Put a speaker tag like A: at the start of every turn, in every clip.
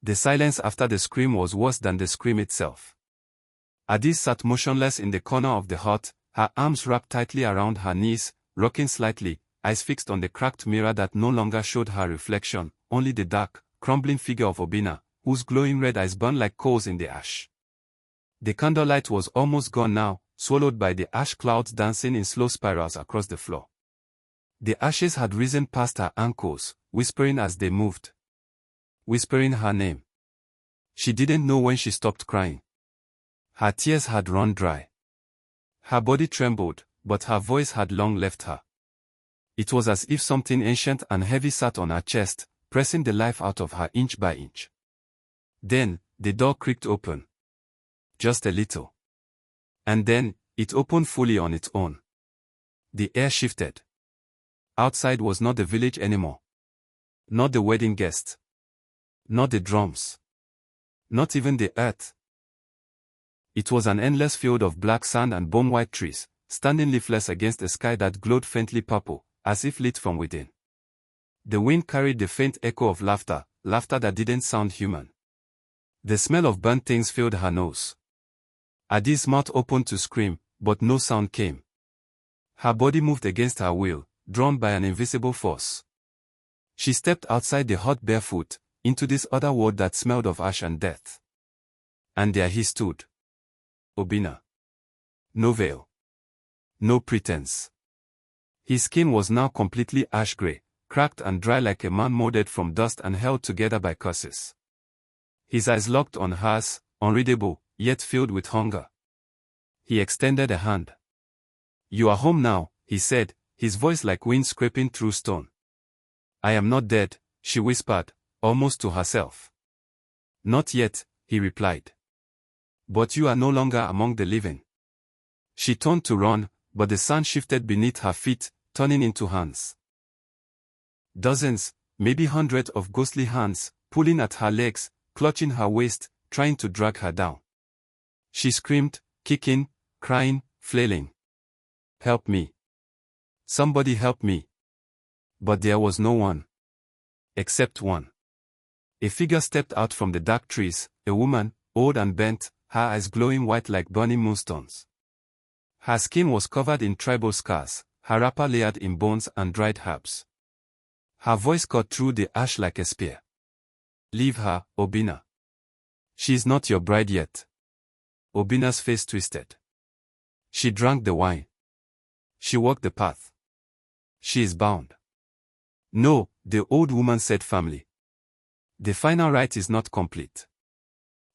A: The silence after the scream was worse than the scream itself. Addis sat motionless in the corner of the hut, her arms wrapped tightly around her knees, rocking slightly, eyes fixed on the cracked mirror that no longer showed her reflection, only the dark, crumbling figure of Obinna, whose glowing red eyes burned like coals in the ash. The candlelight was almost gone now, swallowed by the ash clouds dancing in slow spirals across the floor. The ashes had risen past her ankles, whispering as they moved. Whispering her name. She didn't know when she stopped crying. Her tears had run dry. Her body trembled, but her voice had long left her. It was as if something ancient and heavy sat on her chest, pressing the life out of her inch by inch. Then, the door creaked open. Just a little. And then, it opened fully on its own. The air shifted. Outside was not the village anymore. Not the wedding guests. Not the drums. Not even the earth. It was an endless field of black sand and bone-white trees, standing leafless against a sky that glowed faintly purple, as if lit from within. The wind carried the faint echo of laughter, laughter that didn't sound human. The smell of burnt things filled her nose. Addis' mouth opened to scream, but no sound came. Her body moved against her will, drawn by an invisible force. She stepped outside the hut barefoot, into this other world that smelled of ash and death. And there he stood. Obinna. No veil. No pretense. His skin was now completely ash-gray, cracked and dry like a man molded from dust and held together by curses. His eyes locked on hers, unreadable, yet filled with hunger. He extended a hand. "You are home now," he said, his voice like wind scraping through stone. "I am not dead," she whispered, almost to herself. "Not yet," he replied. "But you are no longer among the living." She turned to run, but the sand shifted beneath her feet, turning into hands. Dozens, maybe hundreds of ghostly hands, pulling at her legs, clutching her waist, trying to drag her down. She screamed, kicking, crying, flailing. "Help me. Somebody help me." But there was no one. Except one. A figure stepped out from the dark trees, a woman, old and bent, her eyes glowing white like burning moonstones. Her skin was covered in tribal scars, her wrapper layered in bones and dried herbs. Her voice cut through the ash like a spear. "Leave her, Obinna. She is not your bride yet." Obinna's face twisted. She drank the wine. She walked the path. "She is bound." "No," the old woman said firmly. "The final rite is not complete.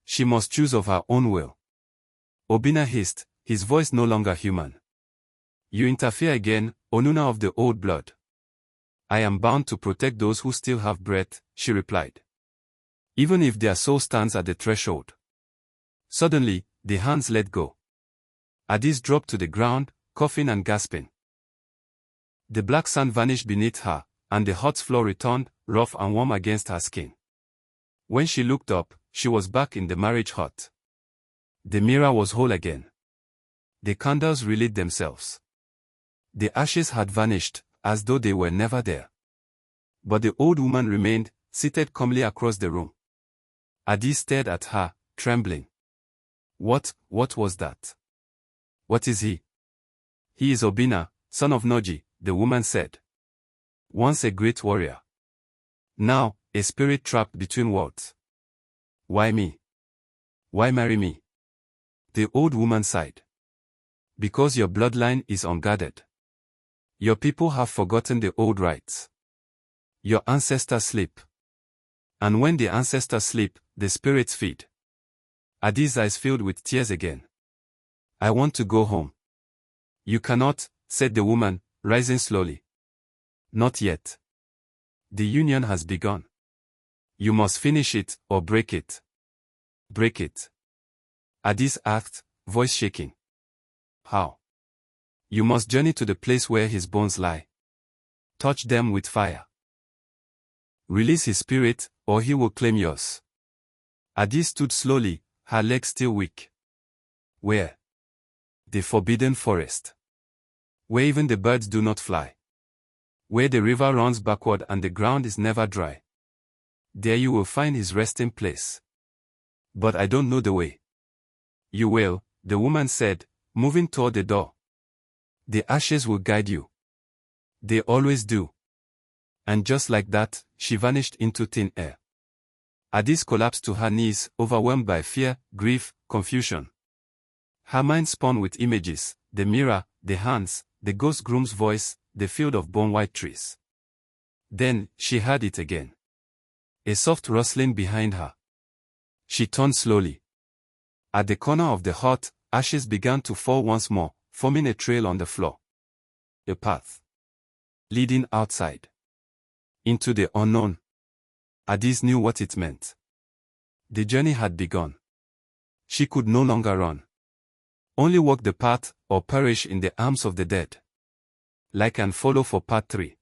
A: She must choose of her own will." Obinna hissed, his voice no longer human. "You interfere again, Onuna of the old blood." "I am bound to protect those who still have breath," she replied. "Even if their soul stands at the threshold." Suddenly, the hands let go. Addis dropped to the ground, coughing and gasping. The black sand vanished beneath her, and the hot floor returned, rough and warm against her skin. When she looked up, she was back in the marriage hut. The mirror was whole again. The candles relit themselves. The ashes had vanished, as though they were never there. But the old woman remained, seated calmly across the room. Addis stared at her, trembling. What was that?" "What is he?" "He is Obinna, son of Noji," the woman said. "Once a great warrior. Now, a spirit trapped between worlds." "Why me? Why marry me?" The old woman sighed. "Because your bloodline is unguarded. Your people have forgotten the old rites. Your ancestors sleep. And when the ancestors sleep, the spirits feed." Addis' eyes filled with tears again. "I want to go home." "You cannot," said the woman, rising slowly. "Not yet. The union has begun. You must finish it, or break it." "Break it?" Addis asked, voice shaking. "How?" "You must journey to the place where his bones lie. Touch them with fire. Release his spirit, or he will claim yours." Addis stood slowly, her legs still weak. "Where?" "The forbidden forest. Where even the birds do not fly. Where the river runs backward and the ground is never dry." There you will find his resting place. But I don't know the way. You will, the woman said, moving toward the door. The ashes will guide you. They always do. And just like that, she vanished into thin air. Addis collapsed to her knees, overwhelmed by fear, grief, confusion. Her mind spun with images, the mirror, the hands, the ghost groom's voice, the field of bone-white trees. Then, she heard it again. A soft rustling behind her. She turned slowly. At the corner of the hut, ashes began to fall once more, forming a trail on the floor. A path. Leading outside. Into the unknown. Addis knew what it meant. The journey had begun. She could no longer run. Only walk the path, or perish in the arms of the dead. Like and follow for part 3.